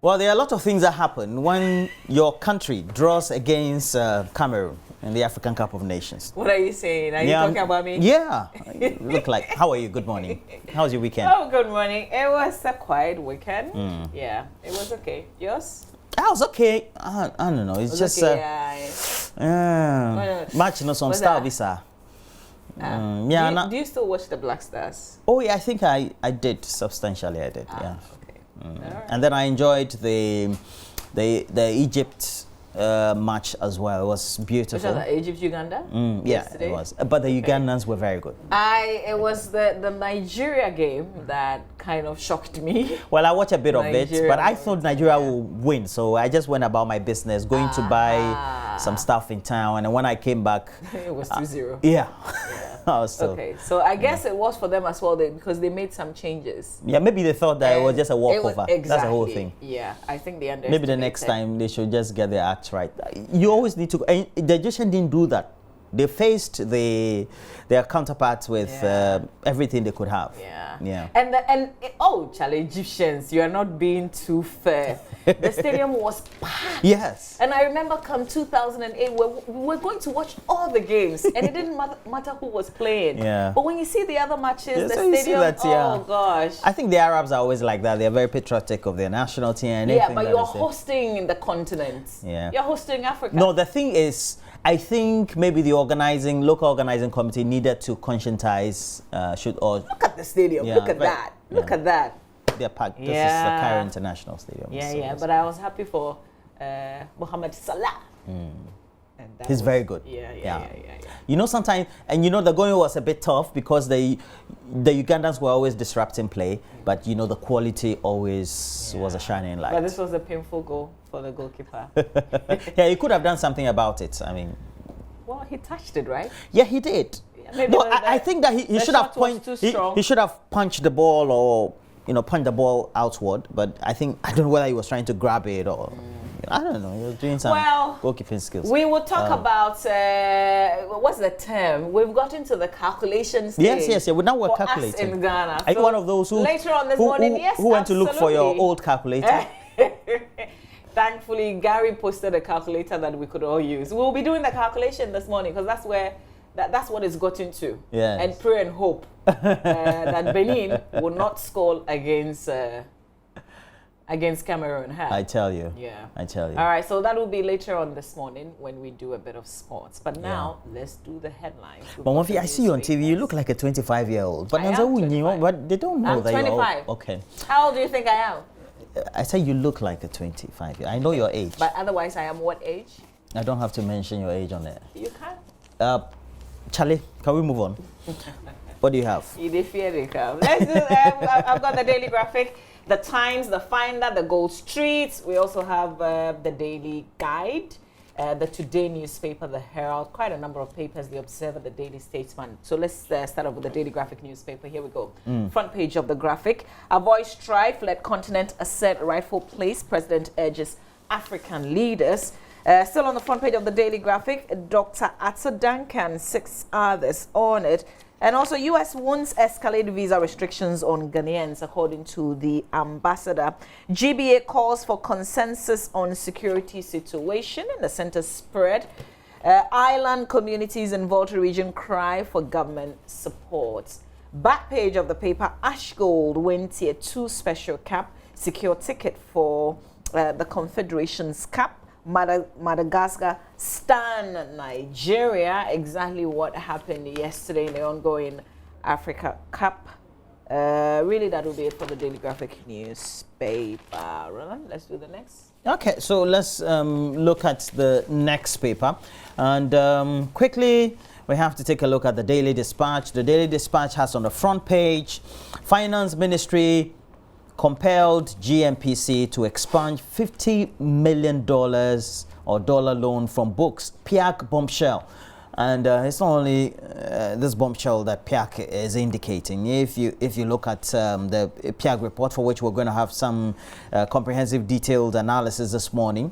Well, there are a lot of things that happen when your country draws against Cameroon in the African Cup of Nations. What are you saying? Are you talking about me? Yeah. You look like, how are you? Good morning. How was your weekend? Oh, good morning. It was a quiet weekend. Yeah, it was okay. Yours? I was okay. I don't know. It's just okay, match no some style visa. Do you still watch the Black Stars? Oh yeah, I think I did substantially. I did. Yeah. Okay. Right. And then I enjoyed the Egypt match as well. It was beautiful. Which was Egypt Uganda? Yeah, yesterday? it was. But the Ugandans were very good. It was the Nigeria game that kind of shocked me. Well, I watched a bit of it, but I thought Nigeria yeah. would win, so I just went about my business, going to buy some stuff in town, and when I came back, it was 2-0. Yeah. I was still, okay, so I guess it was for them as well because they made some changes. Yeah, maybe they thought that it was just a walkover. Exactly. That's the whole thing. Yeah, I think they understood. Maybe the next time they should just get their act right. You always need to. And the Egyptians didn't do that. They faced their counterparts with everything they could have. Yeah. And Charlie, Egyptians, you are not being too fair. The stadium was packed. Yes. And I remember come 2008, we were going to watch all the games, and it didn't matter who was playing. Yeah. But when you see the other matches, the so stadium, oh gosh. I think the Arabs are always like that. They're very patriotic of their national team. And yeah, but you're hosting the continent. Yeah. You're hosting Africa. No, the thing is, I think maybe the local organizing committee needed to conscientize, look at the stadium. Yeah, look at that. Look at that. They're packed. This is the Cairo International Stadium. Yeah, but I was happy for Mohamed Salah. He's very good. Yeah. You know, sometimes, and you know, the going was a bit tough because the Ugandans were always disrupting play, but you know, the quality always was a shining light. But this was a painful goal for the goalkeeper. Yeah, he could have done something about it. I mean, well, he touched it, right? Yeah, he did. Yeah, maybe no, I think that he should have he should have punched the ball or punched the ball outward. But I don't know whether he was trying to grab it or. I don't know. He was doing some goalkeeping skills. We will talk about what's the term? We've got into the calculation stage. Yes. Now we're calculating. Us in Ghana. Are you one of those who later on this morning? Yes, who went to look for your old calculator? Thankfully, Gary posted a calculator that we could all use. We'll be doing the calculation this morning because that's where that's what it's got into. Yes. And pray and hope that Benin will not score against Cameroon. Huh? I tell you. Yeah. I tell you. All right, so that will be later on this morning when we do a bit of sports. But now, let's do the headlines. But Mofi, I see you on TV. You look like a 25-year-old. But I am 25. But they don't know I'm that 25. you're old. Okay. How old do you think I am? I say you look like a 25. I know your age. But otherwise, I am what age? I don't have to mention your age on there. You can. Charlie, can we move on? What do you have? Let's do I've got the Daily Graphic, the Times, the Finder, the Gold Streets. We also have the Daily Guide, the Today newspaper, the Herald, quite a number of papers, the Observer, the Daily Statesman. So let's start off with the Daily Graphic newspaper. Here we go. Front page of the graphic. Avoid strife, let continent assert rightful place. President urges African leaders. Still on the front page of the Daily Graphic, Dr. Atso Duncan, 6 others on it. And also, U.S. wants escalate visa restrictions on Ghanaians, according to the ambassador. GBA calls for consensus on security situation in the center spread. Island communities in Volta region cry for government support. Back page of the paper, Ash Gold win Tier 2 special cap, secure ticket for the Confederations Cup. Madagascar stun Nigeria. Exactly what happened yesterday in the ongoing Africa Cup. Really, that will be it for the Daily Graphic newspaper. Roland, let's do the next. Okay, so let's look at the next paper. And quickly, we have to take a look at the Daily Dispatch. The Daily Dispatch has on the front page, Finance Ministry compelled GMPC to expunge $50 million or dollar loan from books. PIAC bombshell. And it's not only this bombshell that PIAC is indicating. If you look at the PIAC report, for which we're going to have some comprehensive detailed analysis this morning,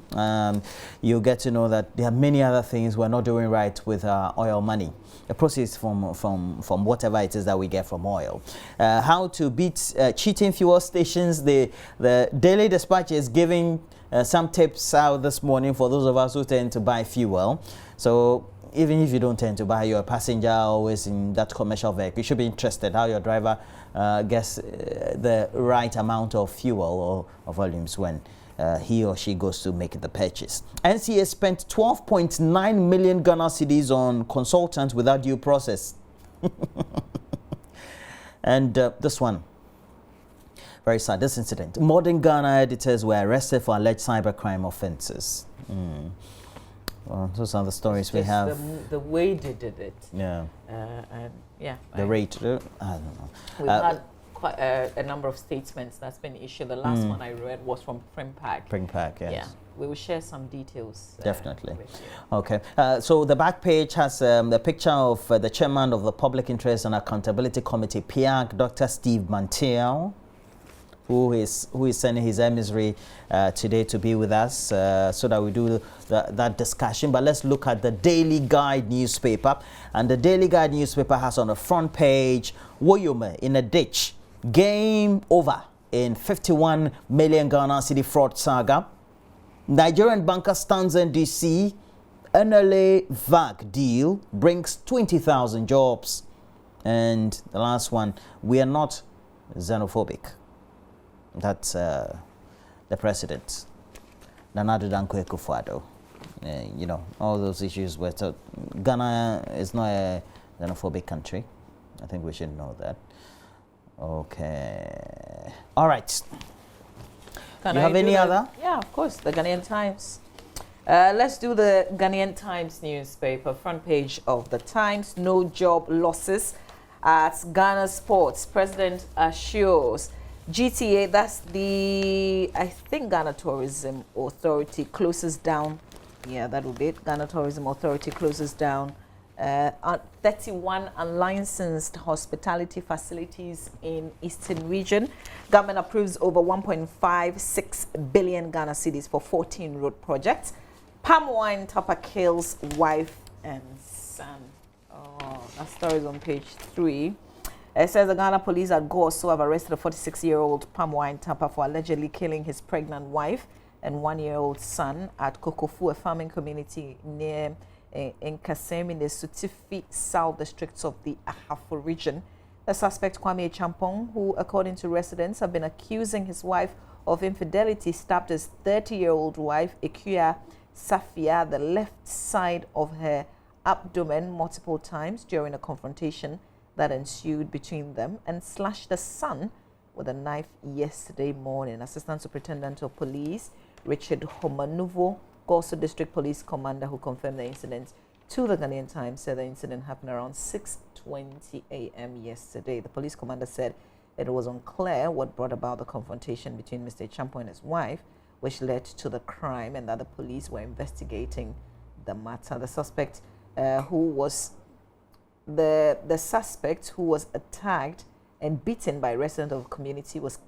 you'll get to know that there are many other things we're not doing right with oil money. The proceeds from whatever it is that we get from oil. How to beat cheating fuel stations. The Daily Dispatch is giving some tips out this morning for those of us who tend to buy fuel. So even if you don't tend to buy, your passenger always in that commercial vehicle, you should be interested how your driver gets the right amount of fuel or volumes when he or she goes to make the purchase. NCA spent 12.9 million Ghana cedis on consultants without due process. And this one, very sad, this incident. Modern Ghana editors were arrested for alleged cybercrime offences. Well, those are the stories we have. The way they did it. Yeah. And yeah. The rate, I don't know. We've had quite a number of statements that's been issued. The last one I read was from Primpac. Primpac, yes. Yeah. We will share some details. Definitely. With you. Okay. So the back page has the picture of the chairman of the Public Interest and Accountability Committee, PIAC, Dr. Steve Mantiel, who is sending his emissary today to be with us so that we do that discussion. But let's look at the Daily Guide newspaper. And the Daily Guide newspaper has on the front page, Woyome in a ditch, game over in 51 million Ghana cedi fraud saga. Nigerian banker stands NDC, NLA VAC deal brings 20,000 jobs. And the last one, we are not xenophobic. That's the president, Nana Addo Dankwa Akufo-Addo. You know, all those issues were Ghana is not a xenophobic country. I think we should know that. Okay. All right. You have any other? Yeah, of course. The Ghanaian Times. Let's do the Ghanaian Times newspaper. Front page of the Times. No job losses at Ghana Sports. President assures. GTA, that's the, I think Ghana Tourism Authority closes down. Yeah, that will be it. Ghana Tourism Authority closes down 31 unlicensed hospitality facilities in Eastern Region. Government approves over 1.56 billion Ghana cedis for 14 road projects. Palm wine tapper kills wife and son. Oh, that story is on page 3. It says the Ghana police at Goso have arrested a 46-year-old palm wine tapper for allegedly killing his pregnant wife and 1-year-old son at Kokofu, a farming community near in Kasem in the Sutifi South districts of the Ahafo region. The suspect, Kwame Champong, who, according to residents, have been accusing his wife of infidelity, stabbed his 30-year-old wife, Ikuya Safia, the left side of her abdomen multiple times during a confrontation that ensued between them, and slashed the son with a knife yesterday morning. Assistant Superintendent of Police Richard Homanuvo, Goso District Police Commander, who confirmed the incident to the Ghanaian Times, said the incident happened around 6:20 a.m. yesterday. The police commander said it was unclear what brought about the confrontation between Mr. Champo and his wife, which led to the crime, and that the police were investigating the matter. The suspect the suspect who was attacked and beaten by a resident of the community was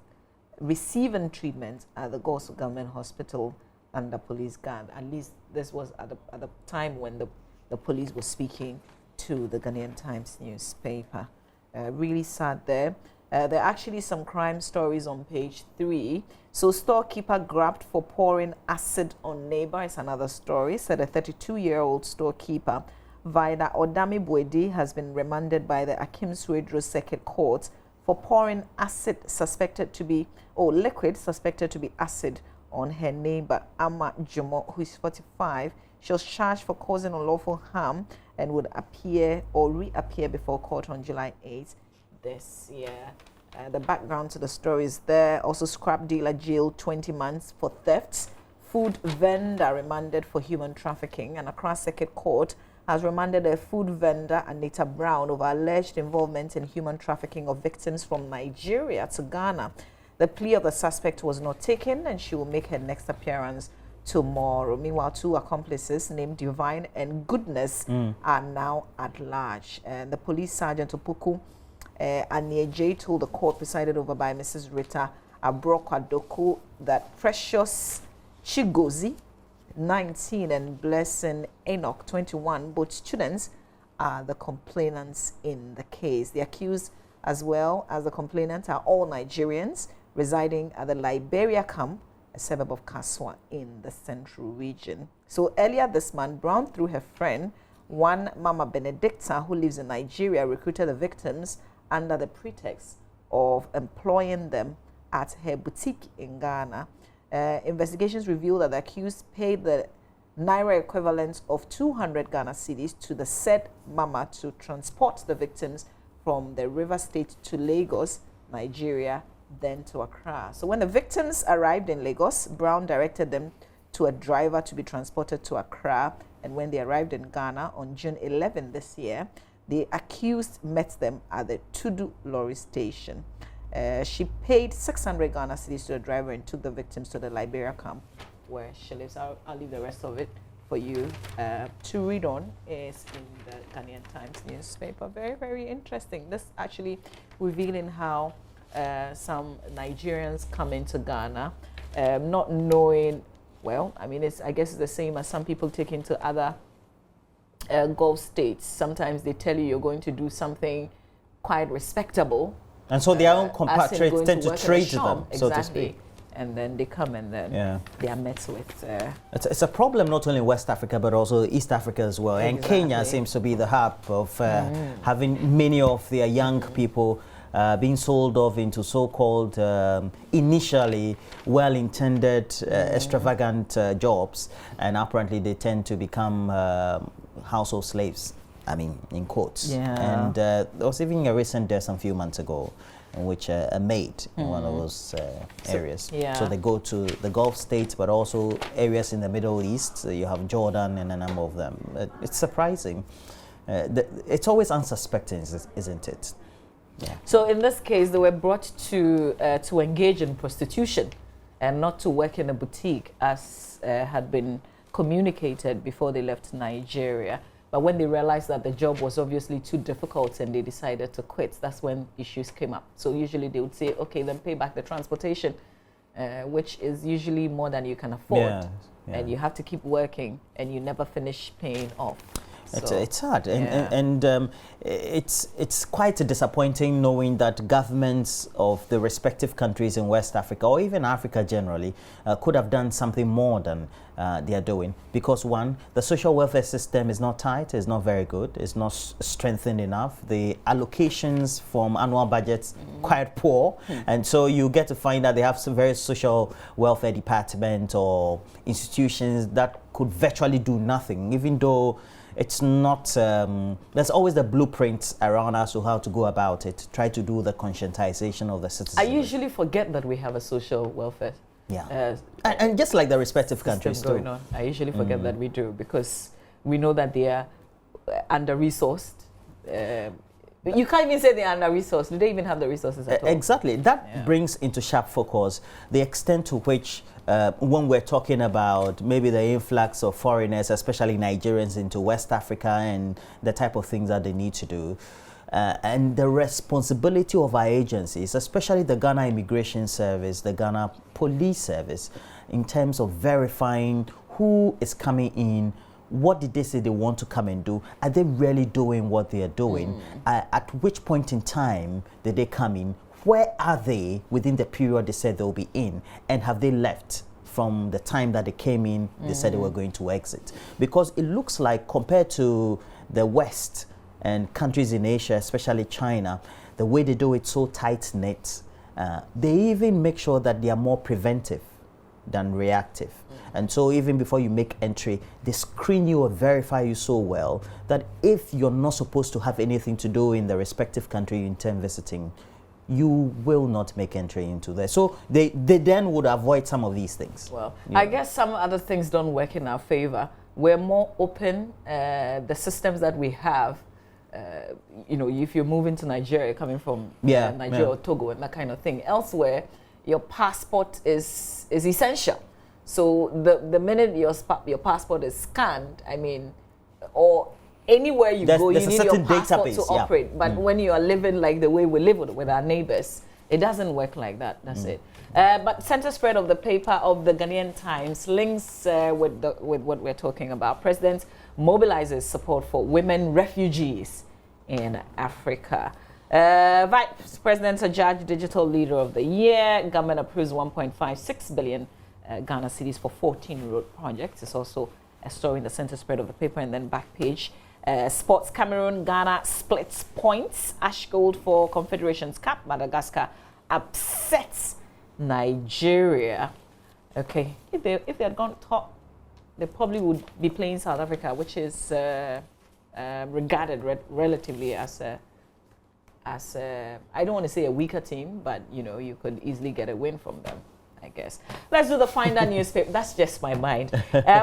receiving treatment at the Goso Government Hospital under police guard. At least this was at the time when the police was speaking to the Ghanaian Times newspaper. Really sad there. There are actually some crime stories on page 3. So storekeeper grabbed for pouring acid on neighbor is another story. Said a 32-year-old storekeeper, Vida Odami Bwedi, has been remanded by the Akim Suedro Circuit Court for pouring acid suspected to be, or liquid suspected to be acid on her neighbor, Ama Jomo, who is 45. She was charged for causing unlawful harm and would appear or reappear before court on July 8th this year. The background to the story is there. Also, scrap dealer jailed 20 months for thefts. Food vendor remanded for human trafficking. And Accra Circuit Court has remanded a food vendor, Anita Brown, over alleged involvement in human trafficking of victims from Nigeria to Ghana. The plea of the suspect was not taken, and she will make her next appearance tomorrow. Meanwhile, 2 accomplices named Divine and Goodness are now at large. And the police sergeant Opoku Anieje told the court presided over by Mrs. Rita Abrokwadoku that Precious Chigozi, 19, and Blessing Enoch, 21, both students, are the complainants in the case. The accused, as well as the complainant, are all Nigerians residing at the Liberia camp, a suburb of Kaswa in the central region. So earlier this month, Brown, through her friend, one Mama Benedicta, who lives in Nigeria, recruited the victims under the pretext of employing them at her boutique in Ghana. Investigations reveal that the accused paid the Naira equivalent of 200 Ghana cedis to the said Mama to transport the victims from the River State to Lagos, Nigeria, then to Accra. So when the victims arrived in Lagos, Brown directed them to a driver to be transported to Accra. And when they arrived in Ghana on June 11 this year, the accused met them at the Tudu Lorry station. She paid 600 Ghana cedis to the driver and took the victims to the Liberia camp where she lives. I'll leave the rest of it for you to read on. Is in the Ghanaian Times newspaper. Very, very interesting. This actually revealing how some Nigerians come into Ghana not knowing, well, I mean, I guess it's the same as some people take into other Gulf states. Sometimes they tell you you're going to do something quite respectable. And so their own compatriots tend to trade them, so to speak. And then they come and then they are met with... It's a problem not only in West Africa, but also East Africa as well. Exactly. And Kenya seems to be the hub of having many of their young people being sold off into so-called initially well-intended extravagant jobs, and apparently they tend to become household slaves. I mean, in quotes. Yeah. And there was even a recent death a few months ago in which a maid in one of those areas. So they go to the Gulf states, but also areas in the Middle East. So you have Jordan and a number of them. It's surprising. It's always unsuspecting, isn't it? Yeah. So in this case, they were brought to engage in prostitution and not to work in a boutique, as had been communicated before they left Nigeria. But when they realized that the job was obviously too difficult and they decided to quit, that's when issues came up. So usually they would say, okay, then pay back the transportation, which is usually more than you can afford. And you have to keep working and you never finish paying off. It's hard, and it's quite disappointing knowing that governments of the respective countries in West Africa, or even Africa generally, could have done something more than they are doing. Because one, the social welfare system is not tight, it's not very good, it's not strengthened enough. The allocations from annual budgets quite poor, and so you get to find that they have some very social welfare department or institutions that could virtually do nothing, even though it's not, there's always the blueprints around us of how to go about it, try to do the conscientization of the citizens. I usually forget that we have a social welfare. And just like the respective countries going on, I usually forget that we do, because we know that they are under-resourced. You can't even say they're under-resourced. Do they even have the resources at all? Exactly. That brings into sharp focus the extent to which when we're talking about maybe the influx of foreigners, especially Nigerians, into West Africa and the type of things that they need to do, and the responsibility of our agencies, especially the Ghana Immigration Service, the Ghana Police Service, in terms of verifying who is coming in, what did they say they want to come and do? Are they really doing what they are doing? At which point in time did they come in? Where are they within the period they said they'll be in? And have they left from the time that they came in, they said they were going to exit? Because it looks like, compared to the West and countries in Asia, especially China, the way they do it so tight-knit, they even make sure that they are more preventive than reactive. And so even before you make entry, they screen you or verify you so well that if you're not supposed to have anything to do in the respective country you intend visiting, you will not make entry into there. So they then would avoid some of these things. Well, I guess some other things don't work in our favor. We're more open. The systems that we have, you know, if you're moving to Nigeria, coming from Nigeria or Togo and that kind of thing, elsewhere, your passport is essential. So the minute your passport is scanned, I mean, or anywhere you go, you need your passport to operate. But when you are living like the way we live with our neighbors, it doesn't work like that. That's it. But center spread of the paper of the Ghanaian Times links with what we're talking about. President mobilizes support for women refugees in Africa. Vice President Ajaj Digital Leader of the Year. Government approves 1.56 billion Ghana cedis for 14 road projects. It's also a story in the center spread of the paper, and then back page. Sports Cameroon, Ghana splits points. Ash gold for Confederations Cup. Madagascar upsets Nigeria. Okay, if they had gone top, they probably would be playing South Africa, which is regarded relatively as a I don't want to say a weaker team, but you know, you could easily get a win from them, I guess. Let's do the Finder newspaper. That's just my mind.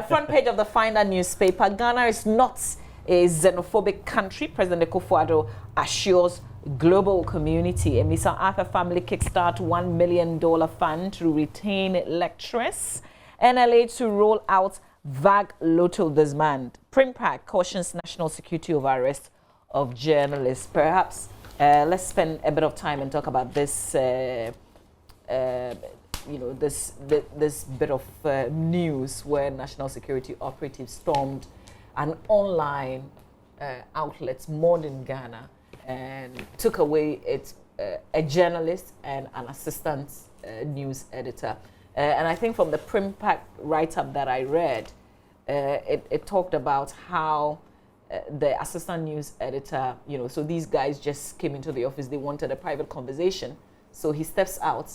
Front page of the Finder newspaper. Ghana is not a xenophobic country. President Akufo-Addo assures global community. A Mr. Arthur family kickstart $1 million fund to retain lecturers. NLA to roll out VAG Lotto this month. Primpark cautions national security over arrest of journalists. Perhaps let's spend a bit of time and talk about this. You know, this bit of news where national security operatives stormed an online outlet, Modern Ghana, and took away its a journalist and an assistant news editor. And I think from the Primpark write-up that I read, it talked about how the assistant news editor, you know, so these guys just came into the office, they wanted a private conversation. So he steps out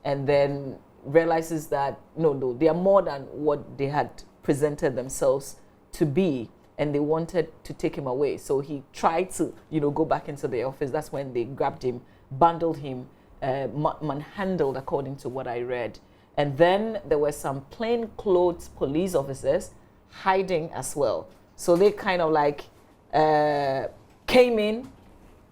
and then realizes that, no, they are more than what they had presented themselves to be, and they wanted to take him away. So he tried to, you know, go back into the office. That's when they grabbed him, bundled him, manhandled, according to what I read. And then there were some plainclothes police officers hiding as well. So they kind of like came in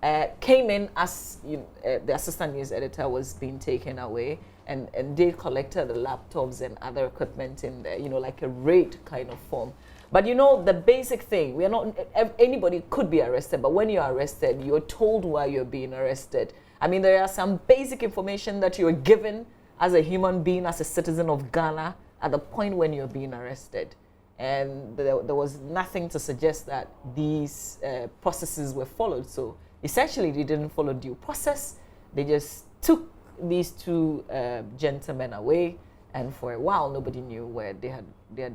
as the assistant news editor was being taken away, and they collected the laptops and other equipment in there, you know, like a raid kind of form. But you know, the basic thing, we are not, anybody could be arrested, but when you're arrested, you're told why you're being arrested. I mean, there are some basic information that you're given as a human being, as a citizen of Ghana, at the point when you're being arrested. And there was nothing to suggest that these processes were followed. So essentially, they didn't follow due process. They just took these two gentlemen away, and for a while, nobody knew where they had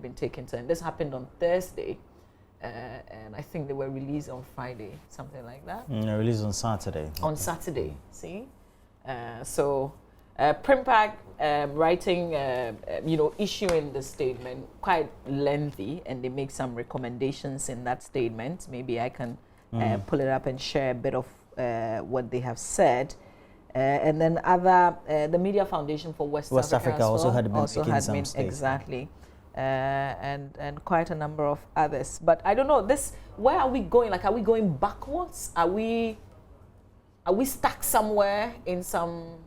been taken to. And this happened on Thursday, and I think they were released on Friday, something like that. Released on Saturday. On Saturday, see? So Primpark writing, you know, issuing the statement, quite lengthy, and they make some recommendations in that statement. Maybe I can pull it up and share a bit of what they have said. And then the Media Foundation for West Africa also had been making some statements. Exactly. And quite a number of others. But I don't know, where are we going? Like, are we going backwards? Are we stuck somewhere in some,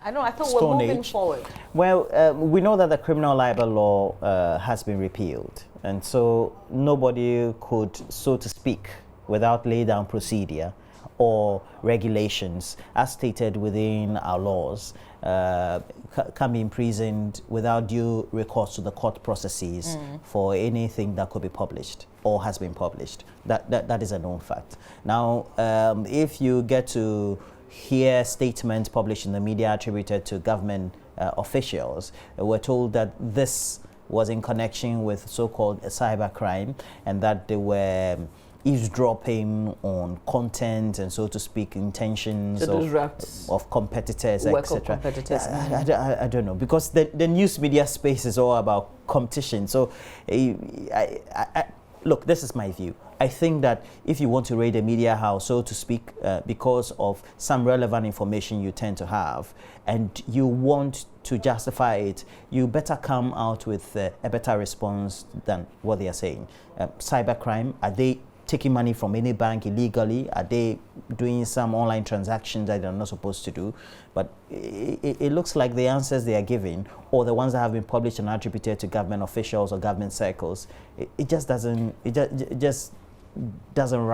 I don't know, I thought Stone we're moving Age. forward. Well, we know that the criminal libel law has been repealed, and so nobody could, so to speak, without lay down procedure or regulations as stated within our laws, can be imprisoned without due recourse to the court processes for anything that could be published or has been published. That is a known fact. Now, if you get to hear statements published in the media attributed to government officials, we're told that this was in connection with so-called cybercrime, and that they were eavesdropping on content and, so to speak, intentions of competitors, etc. I don't know, because the news media space is all about competition. So, look, this is my view. I think that if you want to raid a media house, so to speak, because of some relevant information you tend to have, and you want to justify it, you better come out with a better response than what they are saying. Cybercrime, are they taking money from any bank illegally? Are they doing some online transactions that they're not supposed to do? But it looks like the answers they are giving, or the ones that have been published and attributed to government officials or government circles, it just doesn't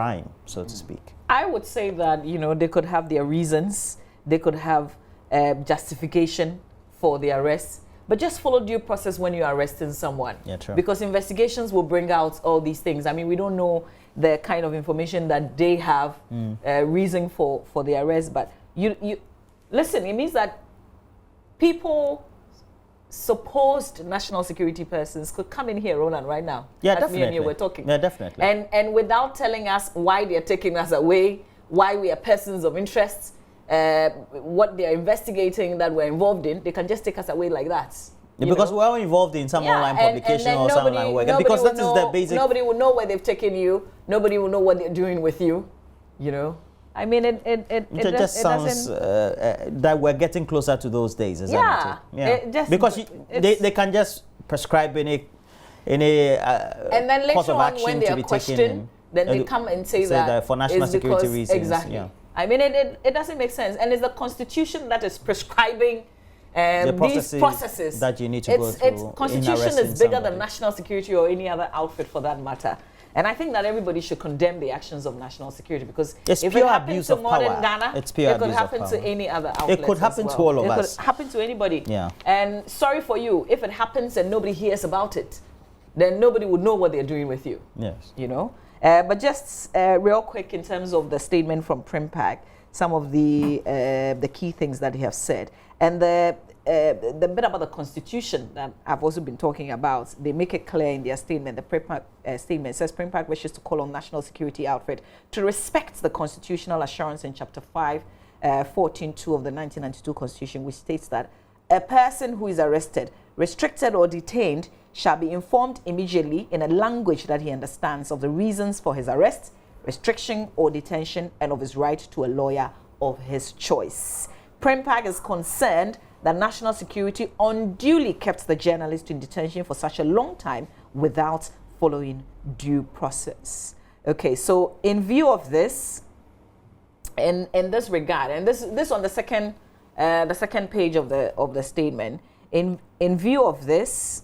rhyme, so to speak. I would say that, you know, they could have their reasons, they could have justification for the arrest, but just follow due process when you're arresting someone. Yeah, true. Because investigations will bring out all these things. I mean, we don't know the kind of information that they have reason for the arrest, but you listen, it means that people, supposed national security persons, could come in here, Roland, right now. Yeah, as definitely. me and you were talking. Yeah, definitely. And without telling us why they're taking us away, why we are persons of interest, what they're investigating that we're involved in, they can just take us away like that. Yeah, because we're all involved in some online publication or some online work. And because that is the basic... Nobody will know where they've taken you. Nobody will know what they're doing with you. You know? I mean, it just sounds that we're getting closer to those days, isn't it? Because they can just prescribe any and then later on, when they are questioned, then they come and say that for national security reasons. Exactly. Yeah. I mean, it doesn't make sense. And it's the Constitution that is prescribing these processes that you need to go through. Its Constitution is bigger than national security or any other outfit for that matter. And I think that everybody should condemn the actions of national security, because it's if pure it happens abuse to of modern power. Ghana, it's pure it could abuse happen of to power. any other outlet. It could happen to all of us. It could happen to anybody. Yeah. And sorry for you, if it happens and nobody hears about it, then nobody would know what they're doing with you. Yes. You know? But just real quick, in terms of the statement from Primpack, some of the key things that he has said. And the bit about the Constitution that I've also been talking about, they make it clear in their statement. The Primpack statement says Primpack wishes to call on national security outfit to respect the constitutional assurance in Chapter 5, 14.2 of the 1992 Constitution, which states that a person who is arrested, restricted or detained shall be informed immediately in a language that he understands of the reasons for his arrest, restriction or detention, and of his right to a lawyer of his choice. Primpack is concerned that national security unduly kept the journalist in detention for such a long time without following due process. Okay, so in view of this, in this regard, and this on the second page of the statement, in view of this,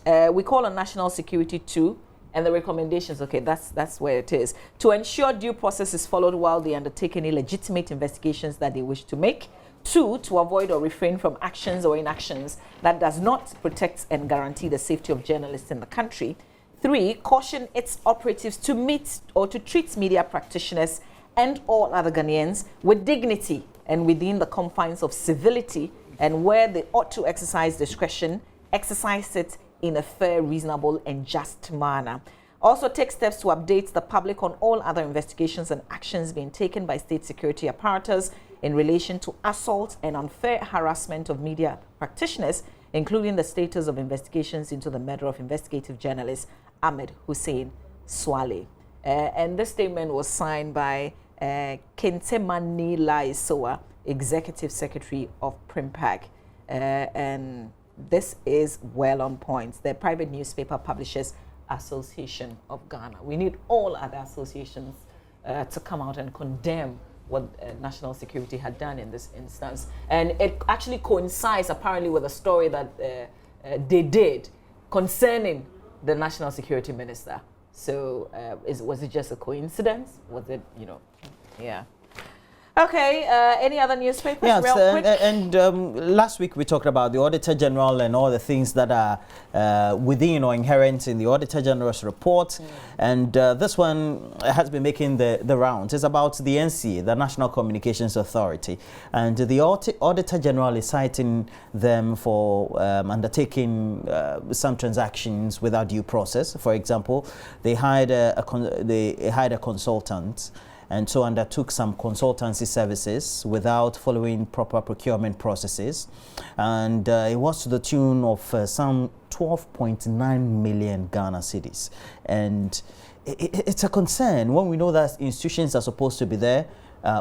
we call on national security to, and the recommendations, okay, that's where it is, to ensure due process is followed while they undertake any legitimate investigations that they wish to make. 2, to avoid or refrain from actions or inactions that does not protect and guarantee the safety of journalists in the country. 3, caution its operatives to meet or to treat media practitioners and all other Ghanaians with dignity and within the confines of civility, and where they ought to exercise discretion, exercise it in a fair, reasonable, and just manner. Also take steps to update the public on all other investigations and actions being taken by state security apparatus in relation to assault and unfair harassment of media practitioners, including the status of investigations into the murder of investigative journalist Ahmed Hussein Swale. And this statement was signed by Kentemani Laisoa, Executive Secretary of Primpack. And this is well on point. The Private Newspaper Publishers Association of Ghana. We need all other associations to come out and condemn what national security had done in this instance. And it actually coincides apparently with a story that they did concerning the national security minister. So was it just a coincidence? Was it, yeah. Okay, any other newspapers? Yes, real quick? and last week we talked about the Auditor General and all the things that are within or inherent in the Auditor General's report. And this one has been making the rounds. It's about the NCA, the National Communications Authority. And the Auditor General is citing them for undertaking some transactions without due process. For example, they hired a consultant, and so undertook some consultancy services without following proper procurement processes. And it was to the tune of some 12.9 million Ghana cedis. And it's a concern when we know that institutions are supposed to be there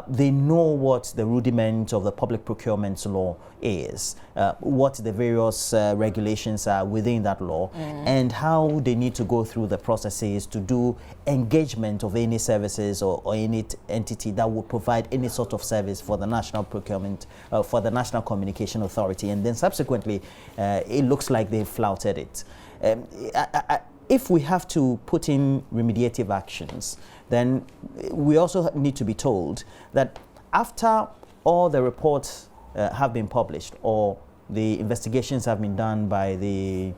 they know what the rudiment of the public procurement law is, what the various regulations are within that law, and how they need to go through the processes to do engagement of any services or any entity that would provide any sort of service for the national procurement, for the National Communication Authority, and then subsequently it looks like they've flouted it. If we have to put in remediative actions, then we also need to be told that after all the reports have been published or the investigations have been done by the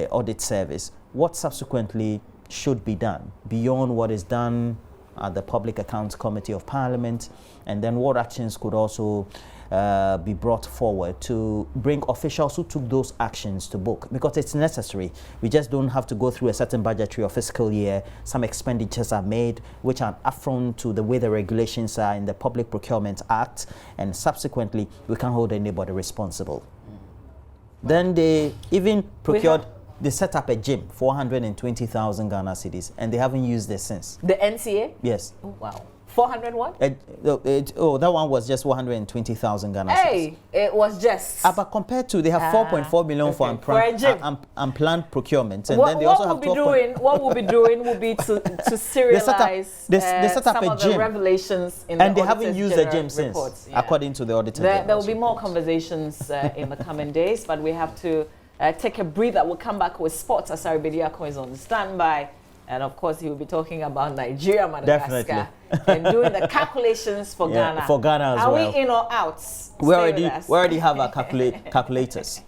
audit service, what subsequently should be done beyond what is done at the Public Accounts Committee of Parliament, and then what actions could also be brought forward to bring officials who took those actions to book, because it's necessary. We just don't have to go through a certain budgetary or fiscal year. Some expenditures are made which are affront to the way the regulations are in the Public Procurement Act, and subsequently we can't hold anybody responsible. Then they even procured, they set up a gym for 120,000 Ghana cedis, and they haven't used it since. The NCA? Yes. Oh, wow. 400 what? That one was just 120,000 Ghana cedis. Hey, it was just. But compared to, they have 4.4 million for unplanned procurement, and then they also have 12. What we'll be doing will be to serialize they set up some a of gym. the revelations in And the they haven't used the gym since, reports. according to the auditor. There will be more conversations in the coming days, but we have to take a breather. We'll come back with sports. Asari Bediako is on standby. And of course, he will be talking about Nigeria, Madagascar, and doing the calculations for Ghana. For Ghana as well. Are we in or out? We already have our calculators.